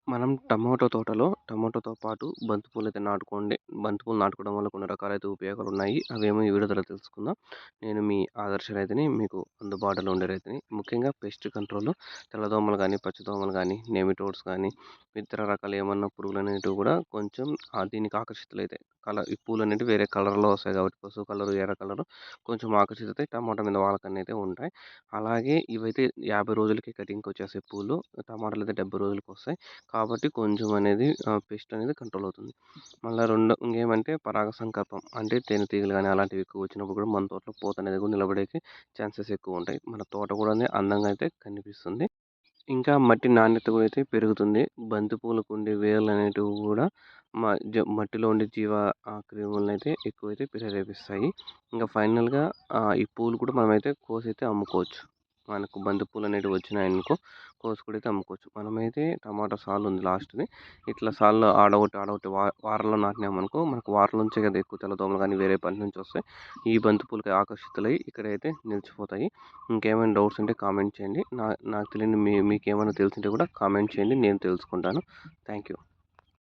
మనం టమోటో తోటలో టమోటాతో పాటు బంతిపూలైతే నాటుకోండి. బంతిపూలు నాటుకోవడం వల్ల కొన్ని రకాలైతే ఉపయోగాలున్నాయి. అవేమో ఈ వీడియోలో తెలుసుకుందాం. నేను మీ ఆదర్శ రైతుని, మీకు అందుబాటులో ఉండే రైతుని. ముఖ్యంగా పెస్ట్ కంట్రోల్‌లో తెల్లదోమలు గానీ, పచ్చదోమలు గానీ, నెమిటోడ్స్ గానీ, ఇతర రకాలు ఏమన్నా పురుగులనేటివి గూడా కొంచెం దీనికి ఆకర్షితులైతాయి. ఈ పూలనేటివి వేరే కలర్‌లో వస్తాయి కాబట్టి పసుపు కలరు, ఎర్ర కలరు కొంచెం ఆకర్షితయి టమాటా మీద వాలకన్నయితే ఉంటాయి. అలాగే ఇవైతే 50 రోజులకి కటింగ్‌కొచ్చేస్తాయి పూలు. టమాటాలయితే 70 రోజులకొస్తాయి. కాబట్టి కొంచెం అనేది పెస్ట్ అనేది కంట్రోల్ అవుతుంది. మళ్ళా ఇంకేమంటే పరాగ సంకల్పం అంటే తేనెటీగలు గాని అలాంటివి ఎక్కువ వచ్చినప్పుడు కూడా మన తోటలో పూత అనేది కూడా నిలబడేకి ఛాన్సెస్ ఎక్కువుంటాయి. మన తోట కూడా అందంగా అయితే కనిపిస్తుంది. ఇంకా మట్టి నాణ్యత కూడా అయితే పెరుగుతుంది. బంతి పూలకుండే వేర్లనేటివి కూడా మట్టిలో ఉండే క్రిములనైతే ఎక్కువైతే ప్రేరేపిస్తాయి. ఇంక ఫైనల్‌గా ఈ పూలు కూడా మనమైతే కోసైతే అమ్ముకోవచ్చు. మనకు బంతి పూలనేటివి వచ్చినాయనుకో కోసుకొనైతే అమ్ముకోవచ్చు. మనమైతే టమాటా సాలు ఉంది లాస్ట్‌ది. ఇట్లా సాల్లో ఆడొకటి వారంలో నాటినామనుకో మనకు వారం నుంచే కదా ఎక్కువ తెల్లదోమలు గానీ వేరే పంట నుంచి వస్తాయి. ఈ బంతి పూలకి ఆకర్షితులై ఇక్కడైతే నిలిచిపోతాయి. ఇంకేమైనా డౌట్స్ ఉంటే కామెంట్ చేయండి. నాకు తెలియని మీకేమైనా తెలిసుంటే కూడా కామెంట్ చేయండి. నేను తెలుసుకుంటాను. Thank you.